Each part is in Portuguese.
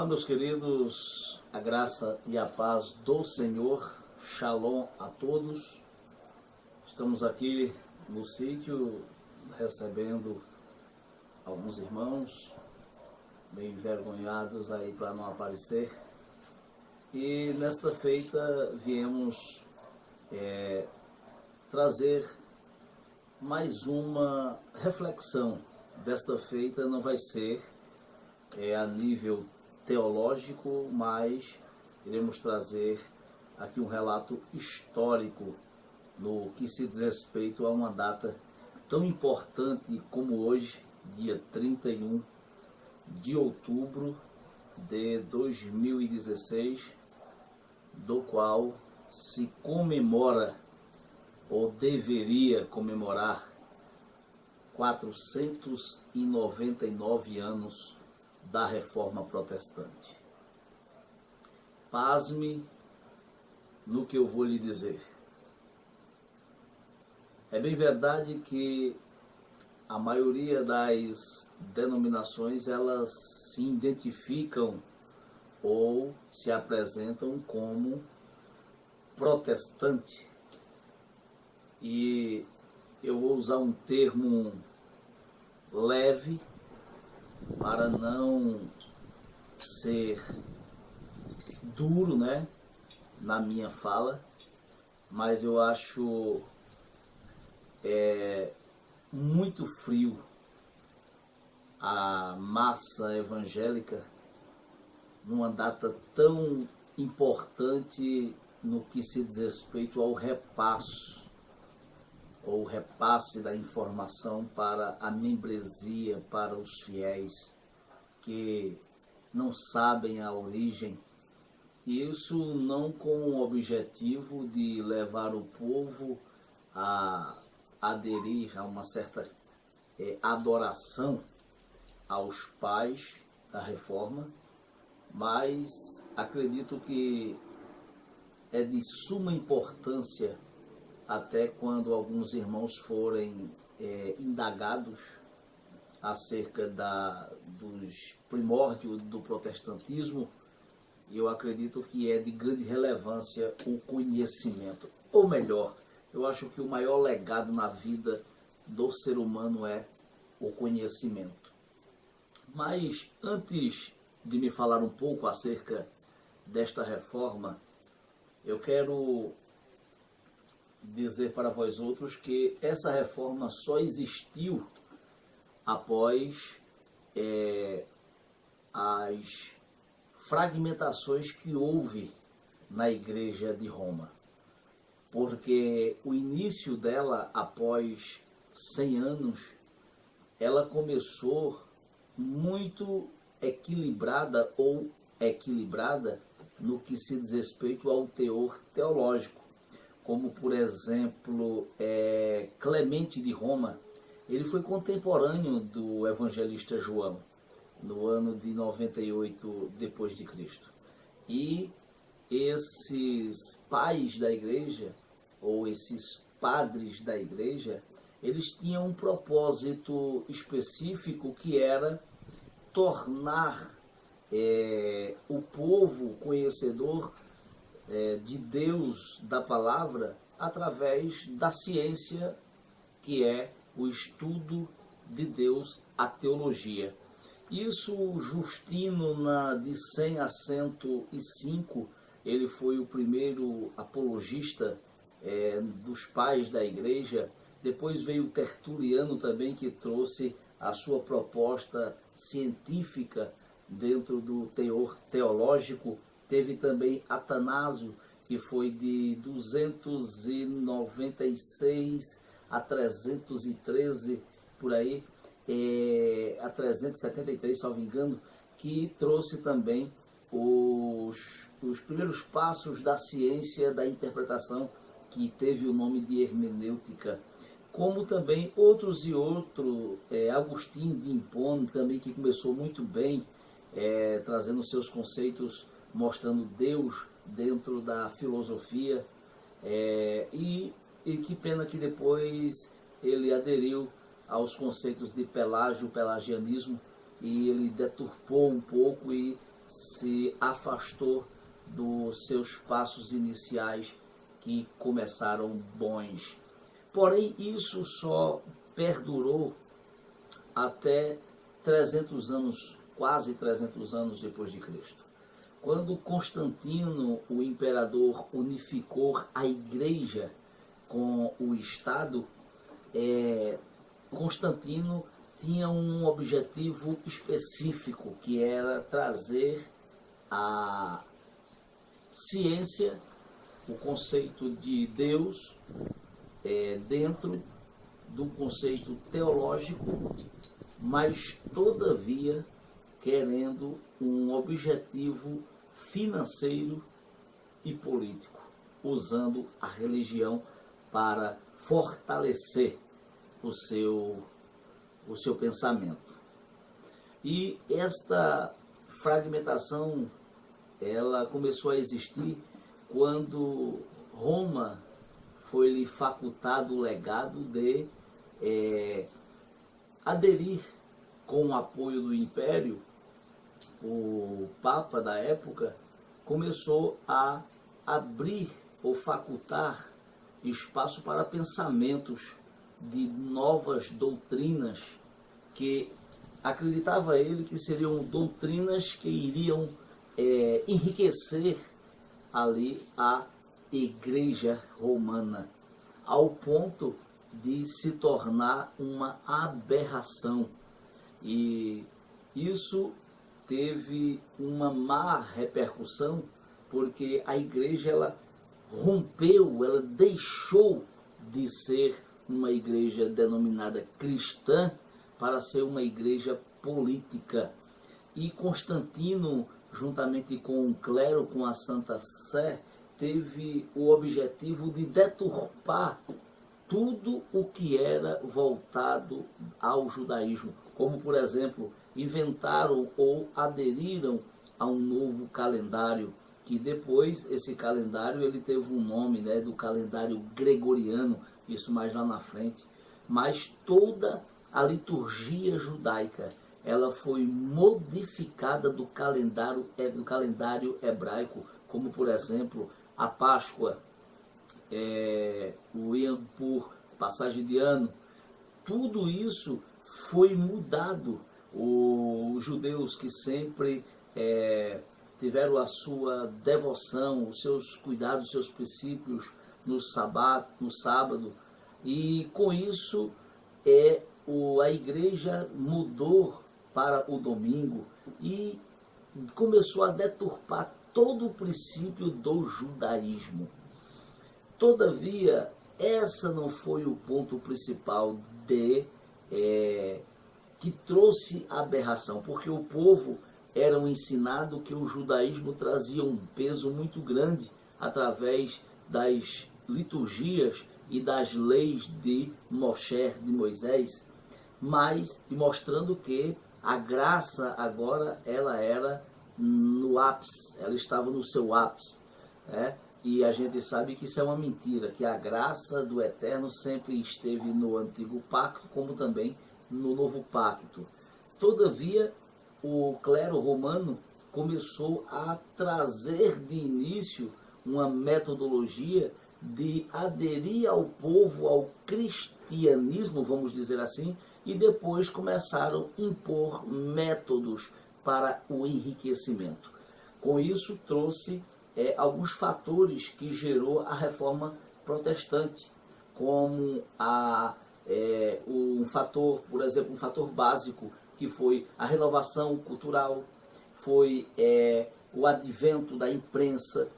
Olá, meus queridos, a graça e a paz do Senhor, Shalom a todos. Estamos aqui no sítio recebendo alguns irmãos meio envergonhados aí para não aparecer. E nesta feita viemos trazer mais uma reflexão. Desta feita não vai ser a nível teológico, mas iremos trazer aqui um relato histórico no que se diz respeito a uma data tão importante como hoje, dia 31 de outubro de 2016, do qual se comemora, ou deveria comemorar, 499 anos da Reforma Protestante. Pasme no que eu vou lhe dizer. É bem verdade que a maioria das denominações, elas se identificam ou se apresentam como protestante. E eu vou usar um termo leve para não ser duro, na minha fala, mas eu acho muito frio a massa evangélica numa data tão importante no que se diz respeito ao repasso ou repasse da informação para a membresia, para os fiéis que não sabem a origem. E isso não com o objetivo de levar o povo a aderir a uma certa adoração aos pais da reforma, mas acredito que é de suma importância, até quando alguns irmãos forem indagados acerca dos primórdios do protestantismo, eu acredito que é de grande relevância o conhecimento. Ou melhor, eu acho que o maior legado na vida do ser humano é o conhecimento. Mas antes de me falar um pouco acerca desta reforma, eu quero dizer para vós outros que essa reforma só existiu após as fragmentações que houve na Igreja de Roma. Porque o início dela, após 100 anos, ela começou muito equilibrada no que se diz respeito ao teor teológico. Como, por exemplo, Clemente de Roma. Ele foi contemporâneo do evangelista João, no ano de 98 depois de Cristo. E esses pais da igreja, ou esses padres da igreja, eles tinham um propósito específico, que era tornar o povo conhecedor de Deus, da palavra, através da ciência, que é o estudo de Deus, a teologia. Isso, Justino, de 100 a 105, ele foi o primeiro apologista dos pais da igreja. Depois veio Tertuliano também, que trouxe a sua proposta científica dentro do teor teológico. Teve também Atanásio, que foi de 296 a 313, por aí, a 373, salvo engano, que trouxe também os primeiros passos da ciência da interpretação, que teve o nome de hermenêutica. Como também outros, Agostinho de Hipona também, que começou muito bem, trazendo seus conceitos, mostrando Deus dentro da filosofia, e que pena que depois ele aderiu aos conceitos de Pelágio, pelagianismo, e ele deturpou um pouco e se afastou dos seus passos iniciais que começaram bons. Porém, isso só perdurou até 300 anos, quase 300 anos depois de Cristo. Quando Constantino, o imperador, unificou a igreja com o Estado, Constantino tinha um objetivo específico, que era trazer a ciência, o conceito de Deus, dentro do conceito teológico, mas todavia querendo um objetivo financeiro e político, usando a religião para fortalecer o seu pensamento. E esta fragmentação, ela começou a existir quando Roma foi-lhe facultado o legado de aderir, com o apoio do Império. O Papa da época começou a abrir ou facultar espaço para pensamentos de novas doutrinas, que acreditava ele que seriam doutrinas que iriam enriquecer ali a Igreja Romana, ao ponto de se tornar uma aberração. E isso teve uma má repercussão, porque a igreja ela rompeu, ela deixou de ser uma igreja denominada cristã para ser uma igreja política. E Constantino, juntamente com o clero, com a Santa Sé, teve o objetivo de deturpar tudo o que era voltado ao judaísmo, como, por exemplo, inventaram ou aderiram a um novo calendário, que depois esse calendário ele teve um nome, né, do calendário gregoriano, isso mais lá na frente. Mas toda a liturgia judaica ela foi modificada do calendário hebraico, como, por exemplo, a Páscoa, o Yom Kippur, passagem de ano. Tudo isso foi mudado. Os judeus que sempre tiveram a sua devoção, os seus cuidados, os seus princípios no sábado, e com isso a igreja mudou para o domingo e começou a deturpar todo o princípio do judaísmo. Todavia, essa não foi o ponto principal que trouxe a aberração, porque o povo era ensinado que o judaísmo trazia um peso muito grande através das liturgias e das leis de Moshe, de Moisés, mas mostrando que a graça agora ela era no ápice, ela estava no seu ápice, E a gente sabe que isso é uma mentira, que a graça do Eterno sempre esteve no Antigo Pacto, como também no Novo Pacto. Todavia, o clero romano começou a trazer de início uma metodologia de aderir ao povo ao cristianismo, vamos dizer assim, e depois começaram a impor métodos para o enriquecimento. Com isso, trouxe alguns fatores que gerou a reforma protestante, como um fator, por exemplo, um fator básico, que foi a renovação cultural, foi o advento da imprensa,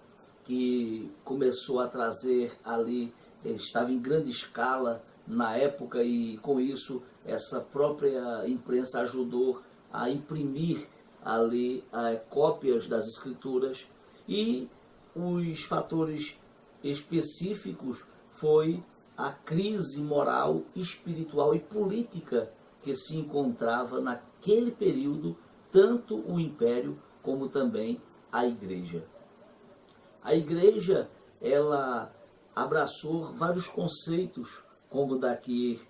que começou a trazer ali, estava em grande escala na época, e com isso essa própria imprensa ajudou a imprimir ali cópias das escrituras. E os fatores específicos foi a crise moral, espiritual e política que se encontrava naquele período, tanto o Império como também a Igreja. A Igreja, ela abraçou vários conceitos, como daqui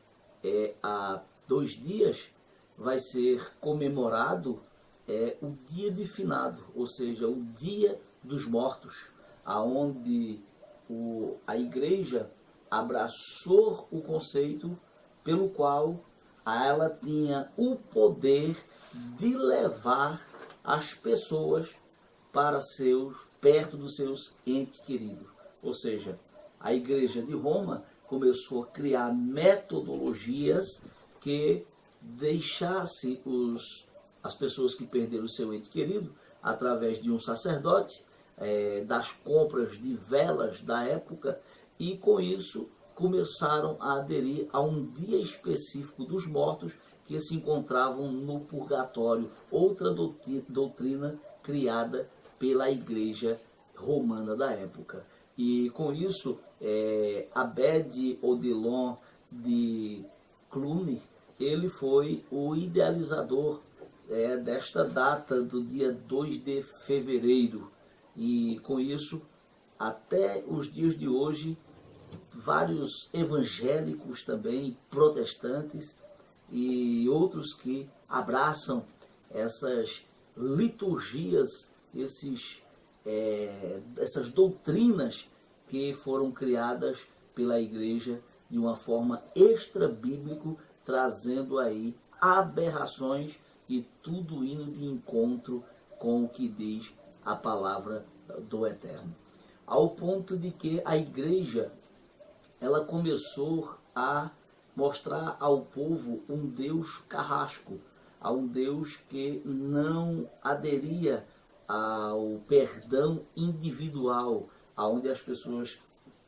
a 2 dias vai ser comemorado o dia de finado, ou seja, o dia dos mortos, aonde a igreja abraçou o conceito pelo qual ela tinha o poder de levar as pessoas para perto dos seus entes queridos. Ou seja, a igreja de Roma começou a criar metodologias que deixasse as pessoas que perderam o seu ente querido através de um sacerdote, das compras de velas da época, e com isso começaram a aderir a um dia específico dos mortos que se encontravam no purgatório, outra doutrina criada pela igreja romana da época. E com isso, Abed Odilon de Cluny, ele foi o idealizador desta data do dia 2 de fevereiro. E com isso, até os dias de hoje, vários evangélicos também, protestantes e outros que abraçam essas liturgias, essas doutrinas que foram criadas pela igreja de uma forma extra-bíblico, trazendo aí aberrações e tudo indo de encontro com o que diz a palavra do Eterno. Ao ponto de que a igreja, ela começou a mostrar ao povo um Deus carrasco, a um Deus que não aderia ao perdão individual, aonde as pessoas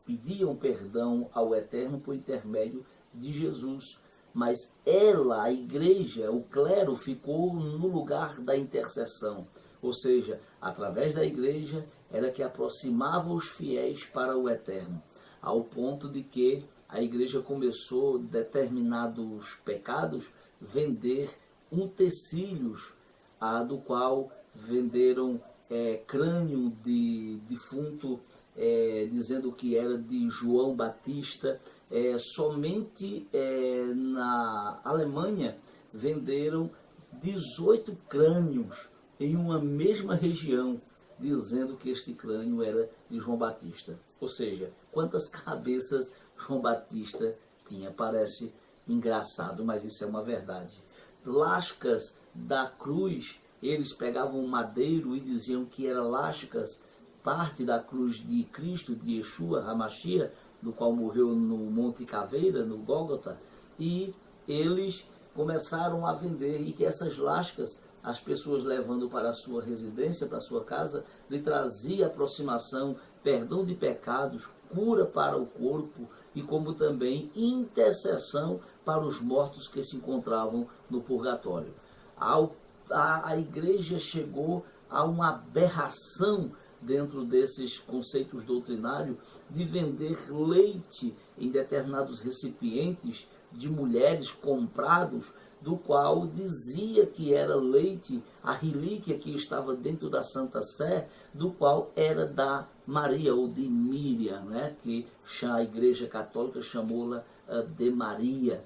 pediam perdão ao Eterno por intermédio de Jesus. Mas ela, a igreja, o clero, ficou no lugar da intercessão. Ou seja, através da igreja era que aproximava os fiéis para o Eterno. Ao ponto de que a igreja começou, determinados pecados, vender utensílios, do qual venderam crânio de defunto, dizendo que era de João Batista. Somente na Alemanha venderam 18 crânios em uma mesma região, dizendo que este crânio era de João Batista. Ou seja, quantas cabeças João Batista tinha? Parece engraçado, mas isso é uma verdade. Lascas da cruz, eles pegavam um madeiro e diziam que era lascas, parte da cruz de Cristo, de Yeshua HaMashiach, do qual morreu no Monte Caveira, no Gólgota, e eles começaram a vender, e que essas lascas, as pessoas levando para a sua residência, para a sua casa, lhe trazia aproximação, perdão de pecados, cura para o corpo, e como também intercessão para os mortos que se encontravam no purgatório. A igreja chegou a uma aberração dentro desses conceitos doutrinários de vender leite em determinados recipientes de mulheres comprados, do qual dizia que era leite, a relíquia que estava dentro da Santa Sé, do qual era da Maria, ou de Miriam, né? Que a Igreja Católica chamou-la de Maria.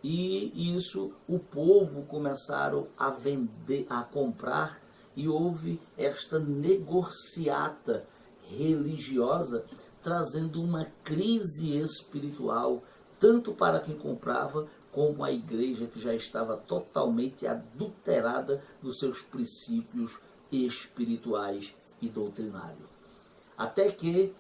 E isso o povo começaram a vender, a comprar, e houve esta negociata religiosa, trazendo uma crise espiritual, tanto para quem comprava, como a igreja, que já estava totalmente adulterada dos seus princípios espirituais e doutrinários. Até que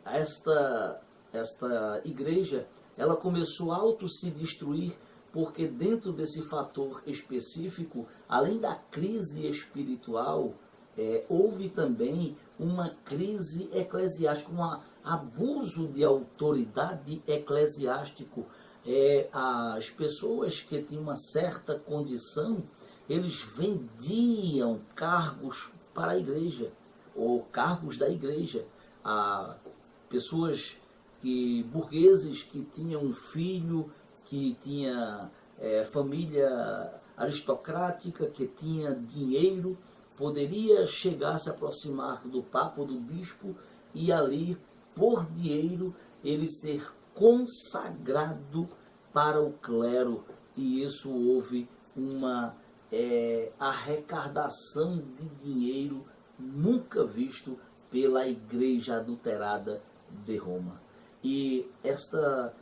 esta igreja, ela começou a se destruir, porque dentro desse fator específico, além da crise espiritual, houve também uma crise eclesiástica, um abuso de autoridade eclesiástico. As pessoas que tinham uma certa condição, eles vendiam cargos para a igreja, ou cargos da igreja, a pessoas burgueses que tinham um filho, que tinha família aristocrática, que tinha dinheiro, poderia chegar a se aproximar do papa ou do bispo, e ali, por dinheiro, ele ser consagrado para o clero. E isso houve uma arrecadação de dinheiro nunca visto pela igreja adulterada de Roma. E esta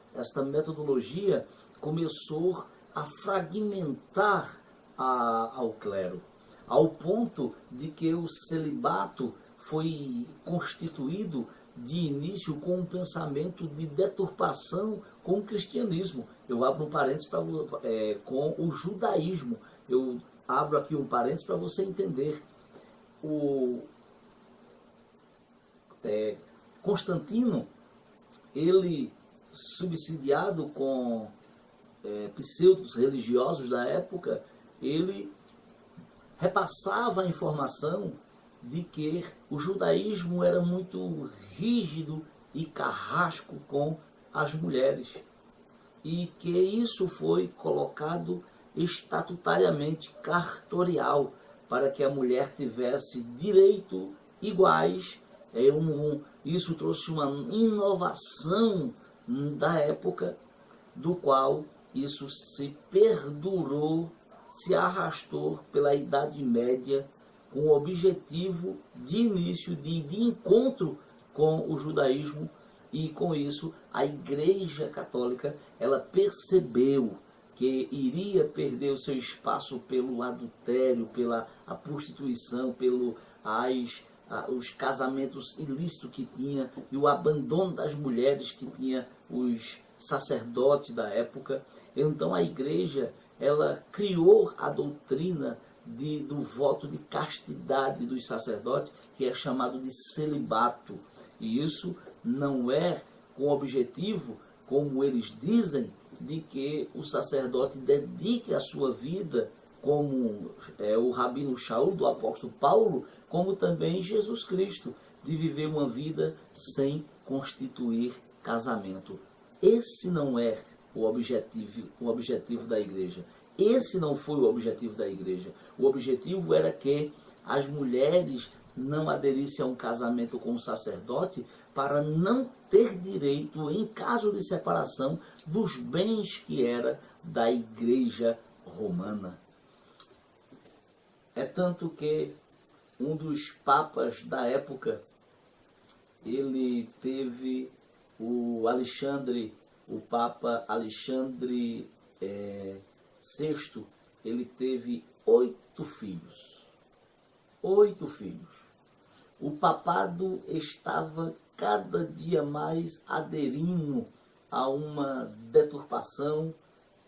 metodologia começou a fragmentar ao clero, ao ponto de que o celibato foi constituído de início com um pensamento de deturpação com o cristianismo. Eu abro um parênteses com o judaísmo. Eu abro aqui um parênteses para você entender. Constantino, ele, subsidiado com pseudos religiosos da época, ele repassava a informação de que o judaísmo era muito rígido e carrasco com as mulheres, e que isso foi colocado estatutariamente, cartorial, para que a mulher tivesse direitos iguais. Isso trouxe uma inovação da época, do qual isso se perdurou, se arrastou pela Idade Média, com o objetivo de início, de encontro com o judaísmo. E com isso a Igreja Católica, ela percebeu que iria perder o seu espaço pelo adultério, pela a prostituição, os casamentos ilícitos que tinha, e o abandono das mulheres que tinha os sacerdotes da época. Então a igreja, ela criou a doutrina do voto de castidade dos sacerdotes, que é chamado de celibato. E isso não é com o objetivo, como eles dizem, de que o sacerdote dedique a sua vida, como o Rabino Shaul do apóstolo Paulo, como também Jesus Cristo, de viver uma vida sem constituir casamento. Esse não é o objetivo da igreja. Esse não foi o objetivo da igreja. O objetivo era que as mulheres não aderissem a um casamento com o sacerdote, para não ter direito, em caso de separação, dos bens que era da igreja romana. É tanto que um dos papas da época, ele teve o Papa Alexandre VI, ele teve 8 filhos. 8 filhos. O papado estava cada dia mais aderindo a uma deturpação,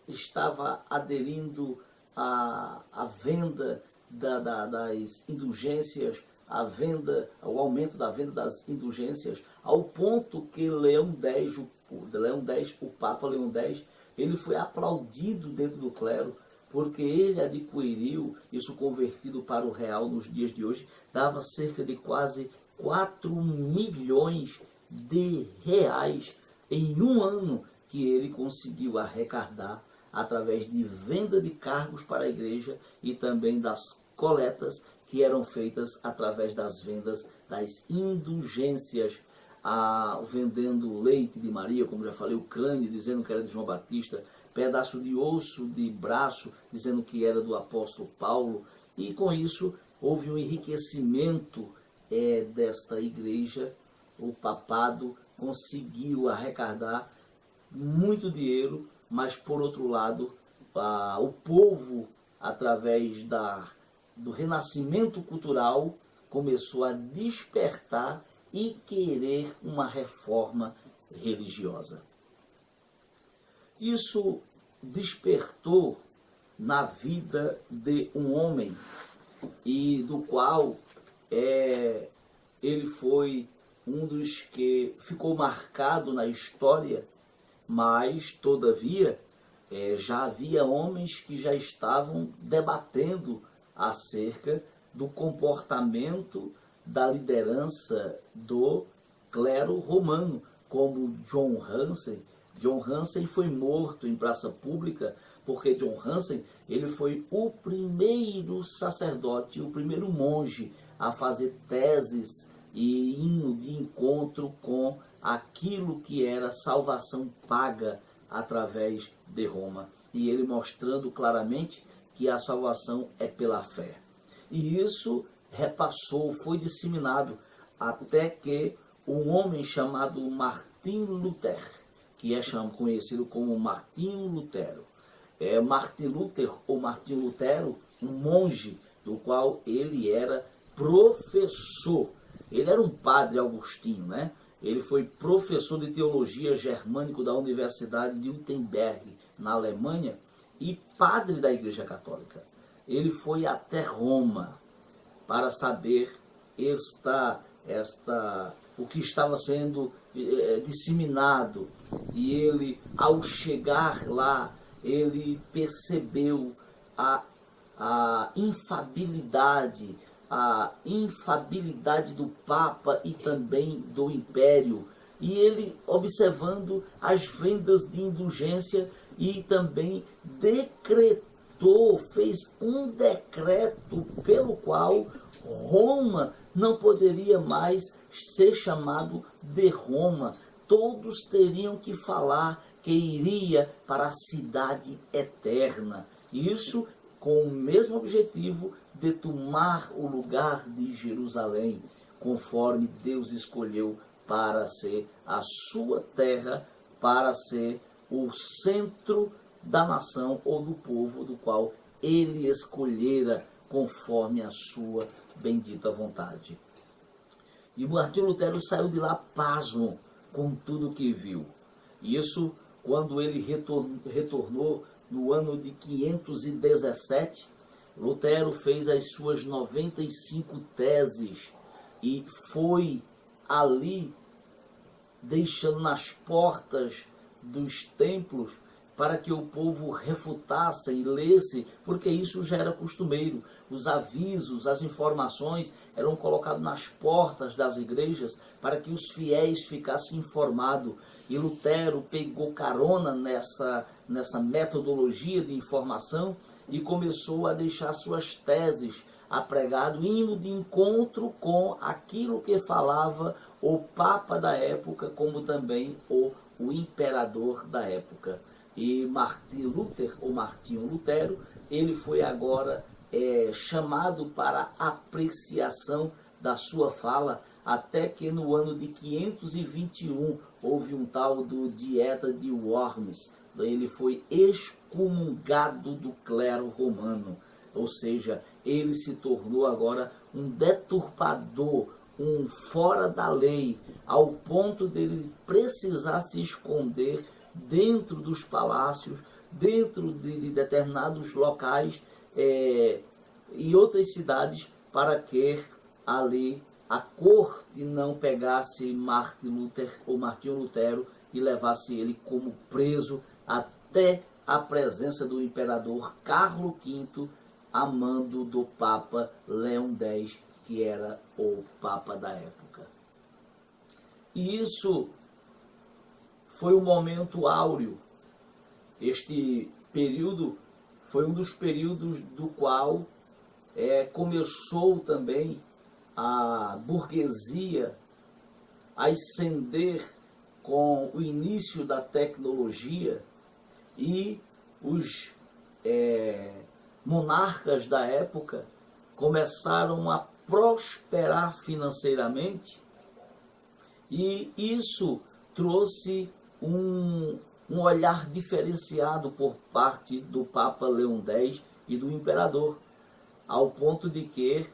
estava aderindo à venda das indulgências, ao aumento da venda das indulgências, ao ponto que o Papa Leão X, ele foi aplaudido dentro do clero, porque ele adquiriu, isso convertido para o real nos dias de hoje, dava cerca de quase 4 milhões de reais em um ano, que ele conseguiu arrecadar através de venda de cargos para a igreja e também das coletas que eram feitas através das vendas das indulgências, vendendo leite de Maria, como já falei, o crânio, dizendo que era de João Batista, pedaço de osso de braço, dizendo que era do apóstolo Paulo. E com isso houve um enriquecimento desta igreja. O papado conseguiu arrecadar muito dinheiro, mas por outro lado, o povo, através do renascimento cultural, começou a despertar e querer uma reforma religiosa. Isso despertou na vida de um homem, e do qual ele foi um dos que ficou marcado na história, mas, todavia, já havia homens que já estavam debatendo acerca do comportamento da liderança do clero romano, como John Hansen. John Hansen foi morto em praça pública, porque John Hansen, ele foi o primeiro sacerdote, o primeiro monge a fazer teses e indo de encontro com aquilo que era salvação paga através de Roma. E ele mostrando claramente que a salvação é pela fé. E isso repassou, foi disseminado, até que um homem chamado Martim Lutero, que é conhecido como Martinho Lutero, Martin Luther ou Martinho Lutero, um monge do qual ele era professor. Ele era um padre agostinho, né? Ele foi professor de teologia germânico da Universidade de Wittenberg, na Alemanha, e padre da Igreja Católica. Ele foi até Roma para saber o que estava sendo disseminado. E ele, ao chegar lá, ele percebeu a infabilidade do Papa e também do Império. E ele, observando as vendas de indulgência, e também fez um decreto pelo qual Roma não poderia mais ser chamado de Roma. Todos teriam que falar que iria para a cidade eterna. Isso com o mesmo objetivo de tomar o lugar de Jerusalém, conforme Deus escolheu para ser a sua terra, para ser o centro da nação ou do povo do qual ele escolhera conforme a sua bendita vontade. E Martinho Lutero saiu de lá pasmo com tudo que viu. Isso quando ele retornou no ano de 517, Lutero fez as suas 95 teses e foi ali deixando nas portas dos templos para que o povo refutasse e lesse, porque isso já era costumeiro. Os avisos, as informações eram colocados nas portas das igrejas para que os fiéis ficassem informados. E Lutero pegou carona nessa metodologia de informação e começou a deixar suas teses apregado, indo de encontro com aquilo que falava o Papa da época, como também o imperador da época. E Martinho Lutero, ele foi agora chamado para apreciação da sua fala, até que no ano de 521 houve um tal do Dieta de Worms. Ele foi excomungado do clero romano, ou seja, ele se tornou agora um deturpador, um fora da lei, ao ponto dele precisar se esconder dentro dos palácios, dentro de determinados locais e outras cidades, para que ali a corte não pegasse Martinho Lutero e levasse ele como preso até a presença do imperador Carlos V, a mando do Papa Leão X, que era o Papa da época. E isso foi um momento áureo. Este período foi um dos períodos do qual começou também a burguesia a ascender com o início da tecnologia, e os monarcas da época começaram a prosperar financeiramente, e isso trouxe um olhar diferenciado por parte do Papa Leão X e do imperador, ao ponto de que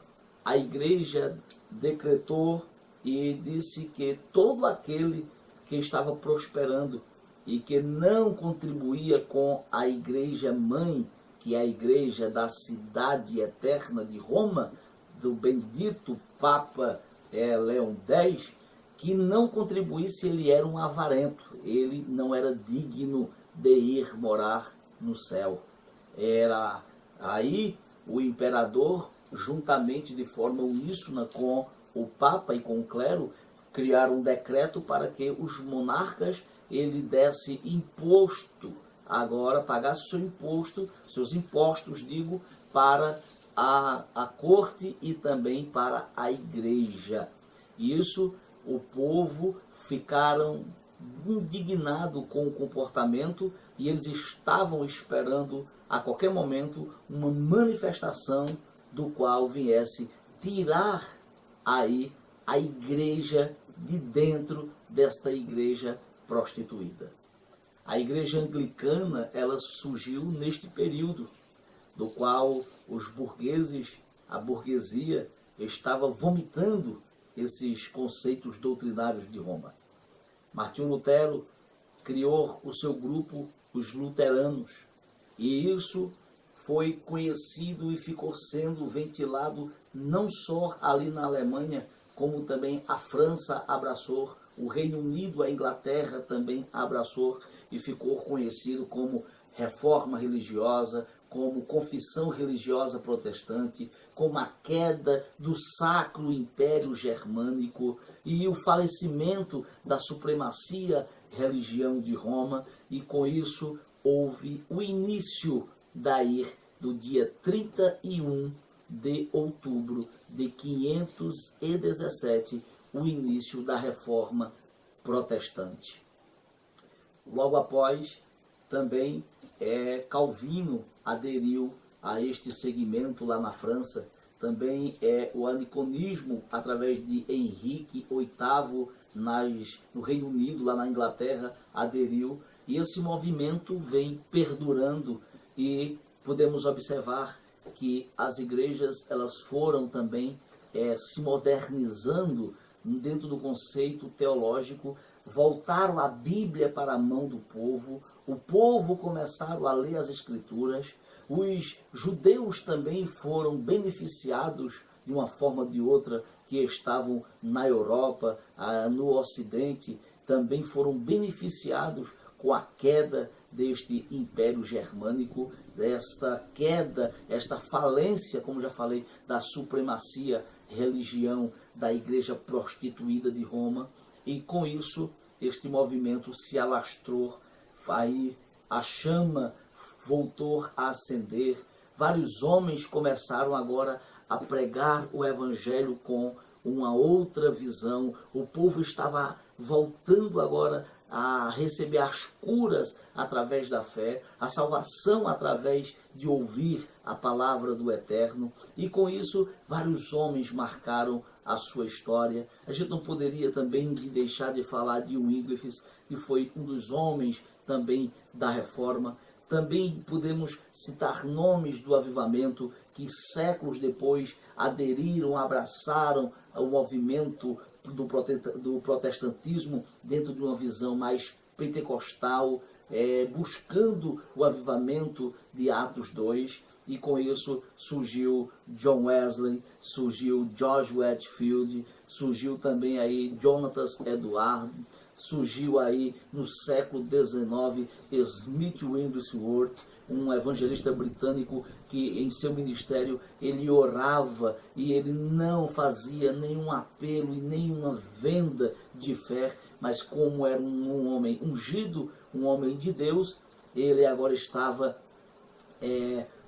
a igreja decretou e disse que todo aquele que estava prosperando e que não contribuía com a igreja mãe, que é a igreja da cidade eterna de Roma, do bendito Papa Leão X, que não contribuísse, ele era um avarento, ele não era digno de ir morar no céu. Era aí o imperador, juntamente de forma uníssona com o Papa e com o clero, criaram um decreto para que os monarcas ele desse imposto, agora pagasse seus impostos, digo, para a corte e também para a igreja. Isso, o povo ficaram indignados com o comportamento, e eles estavam esperando a qualquer momento uma manifestação do qual viesse tirar aí a igreja de dentro desta igreja prostituída. A igreja anglicana, ela surgiu neste período, do qual os burgueses, a burguesia, estava vomitando esses conceitos doutrinários de Roma. Martinho Lutero criou o seu grupo, os luteranos, e isso foi conhecido e ficou sendo ventilado não só ali na Alemanha, como também a França abraçou, o Reino Unido, a Inglaterra também abraçou e ficou conhecido como reforma religiosa, como confissão religiosa protestante, como a queda do Sacro Império Germânico e o falecimento da supremacia religião de Roma, e com isso houve o início daí do dia 31 de outubro de 517, o início da reforma protestante. Logo após, também Calvino aderiu a este segmento lá na França. Também o aniconismo, através de Henrique VIII, no Reino Unido, lá na Inglaterra, aderiu. E esse movimento vem perdurando, e podemos observar que as igrejas, elas foram também se modernizando dentro do conceito teológico, voltaram a Bíblia para a mão do povo, o povo começaram a ler as Escrituras, os judeus também foram beneficiados de uma forma ou de outra, que estavam na Europa, no Ocidente, também foram beneficiados com a queda deste Império Germânico, dessa queda, esta falência, como já falei, da supremacia religião da igreja prostituída de Roma, e com isso este movimento se alastrou, aí a chama voltou a acender, vários homens começaram agora a pregar o Evangelho com uma outra visão, o povo estava voltando agora a receber as curas através da fé, a salvação através de ouvir a palavra do Eterno, e com isso vários homens marcaram a sua história. A gente não poderia também deixar de falar de Wycliffe, que foi um dos homens também da Reforma. Também podemos citar nomes do avivamento que séculos depois aderiram, abraçaram o movimento do protestantismo dentro de uma visão mais pentecostal, buscando o avivamento de Atos 2, e com isso surgiu John Wesley, surgiu George Whitefield, surgiu também aí Jonathan Edwards, surgiu aí no século XIX Smith Wigglesworth, um evangelista britânico que em seu ministério ele orava e ele não fazia nenhum apelo e nenhuma venda de fé, mas como era um homem ungido, um homem de Deus, ele agora estava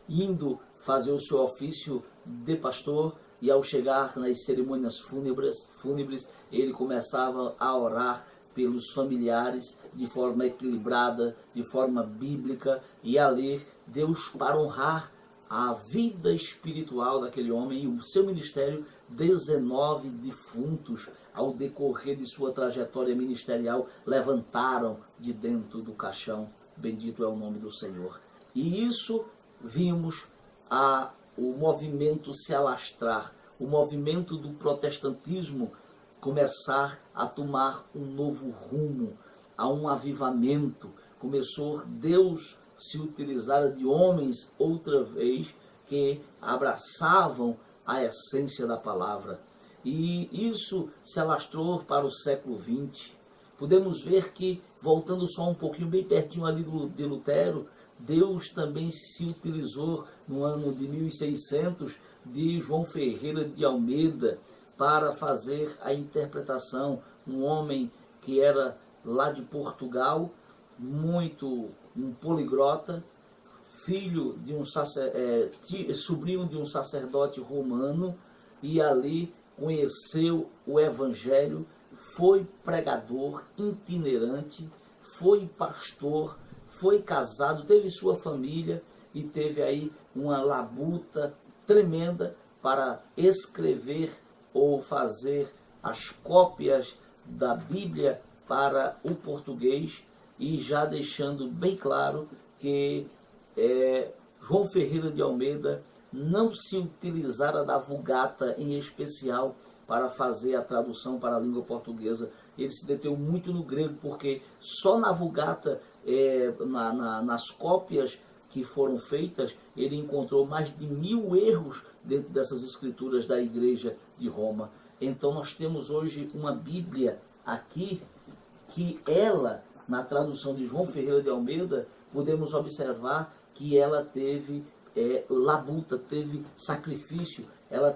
indo fazer o seu ofício de pastor, e ao chegar nas cerimônias fúnebres, ele começava a orar pelos familiares de forma equilibrada, de forma bíblica, e a ler Deus para honrar a vida espiritual daquele homem e o seu ministério. 19 defuntos, ao decorrer de sua trajetória ministerial, levantaram de dentro do caixão. Bendito é o nome do Senhor. E isso vimos o movimento se alastrar, o movimento do protestantismo começar a tomar um novo rumo, a um avivamento. Começou Deus se utilizar de homens outra vez que abraçavam a essência da palavra. E isso se alastrou para o século XX. Podemos ver que, voltando só um pouquinho, bem pertinho ali de Lutero, Deus também se utilizou no ano de 1600 de João Ferreira de Almeida para fazer a interpretação. Um homem que era lá de Portugal, um poliglota, filho de sobrinho de um sacerdote romano, e ali conheceu o Evangelho, foi pregador itinerante, foi pastor, foi casado, teve sua família e teve aí uma labuta tremenda para escrever ou fazer as cópias da Bíblia para o português, e já deixando bem claro que João Ferreira de Almeida não se utilizara da Vulgata em especial para fazer a tradução para a língua portuguesa. Ele se deteve muito no grego, porque só na Vulgata, nas cópias que foram feitas, ele encontrou mais de 1000 erros dentro dessas escrituras da Igreja de Roma. Então nós temos hoje uma Bíblia aqui, que ela, na tradução de João Ferreira de Almeida, podemos observar que ela teve labuta, teve sacrifício, ela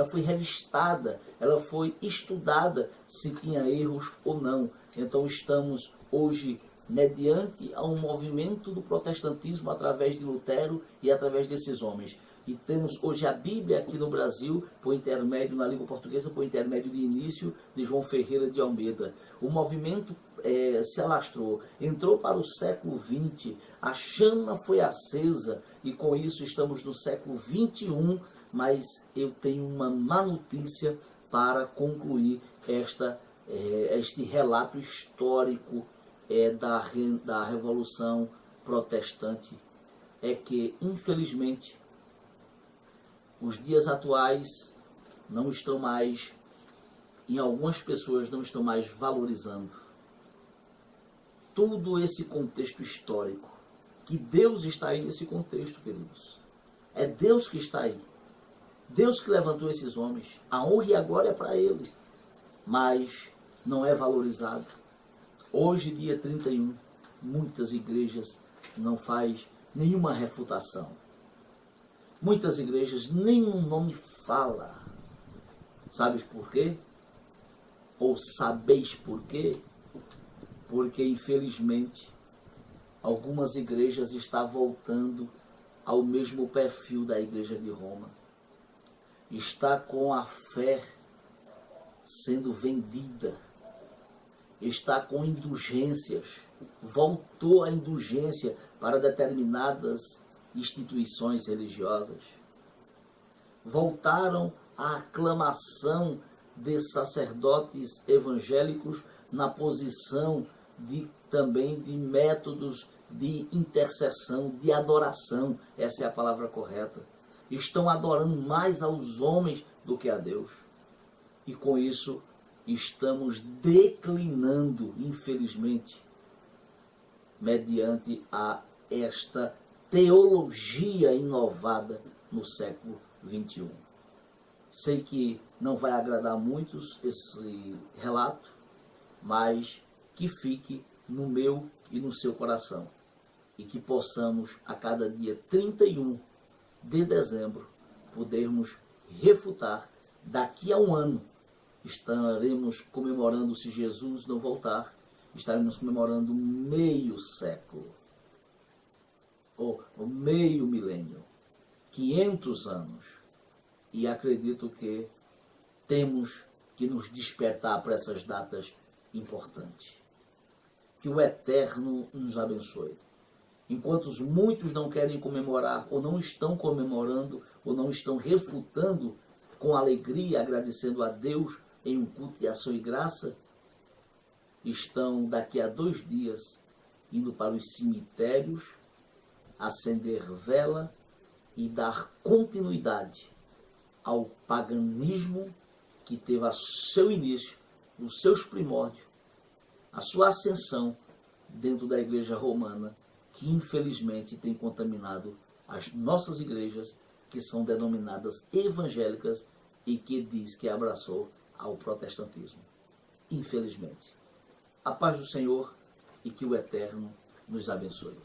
foi revistada, ela foi estudada se tinha erros ou não. Então estamos hoje mediante a um movimento do protestantismo através de Lutero e através desses homens. E temos hoje a Bíblia aqui no Brasil, por intermédio, na língua portuguesa, por intermédio de início de João Ferreira de Almeida. O movimento se alastrou, entrou para o século XX, a chama foi acesa, e com isso estamos no século XXI, mas eu tenho uma má notícia para concluir este relato histórico da Revolução Protestante. É que, infelizmente, os dias atuais não estão mais, em algumas pessoas não estão mais valorizando todo esse contexto histórico, que Deus está aí nesse contexto, queridos. É Deus que está aí. Deus que levantou esses homens. A honra e a glória é para Ele. Mas não é valorizado. Hoje, dia 31, muitas igrejas não faz nenhuma refutação. Muitas igrejas nenhum nome fala. Sabes por quê? Ou sabeis por quê? Porque, infelizmente, algumas igrejas estão voltando ao mesmo perfil da Igreja de Roma. Está com a fé sendo vendida. Está com indulgências. Voltou a indulgência para determinadas instituições religiosas. Voltaram à aclamação de sacerdotes evangélicos na posição também de métodos de intercessão, de adoração. Essa é a palavra correta. Estão adorando mais aos homens do que a Deus. E com isso estamos declinando, infelizmente, mediante esta teologia inovada no século XXI. Sei que não vai agradar a muitos esse relato, mas que fique no meu e no seu coração. E que possamos, a cada dia 31 de dezembro, podermos refutar. Daqui a um ano, estaremos comemorando, se Jesus não voltar, estaremos comemorando meio século, ou meio milênio, 500 anos. E acredito que temos que nos despertar para essas datas importantes. Que o Eterno nos abençoe. Enquanto muitos não querem comemorar, ou não estão comemorando, ou não estão refutando com alegria, agradecendo a Deus em um culto de ação e graça, estão daqui a 2 dias indo para os cemitérios, acender vela e dar continuidade ao paganismo que teve a seu início, os seus primórdios, a sua ascensão dentro da Igreja Romana, que infelizmente tem contaminado as nossas igrejas, que são denominadas evangélicas e que diz que abraçou ao protestantismo. Infelizmente. A paz do Senhor e que o Eterno nos abençoe.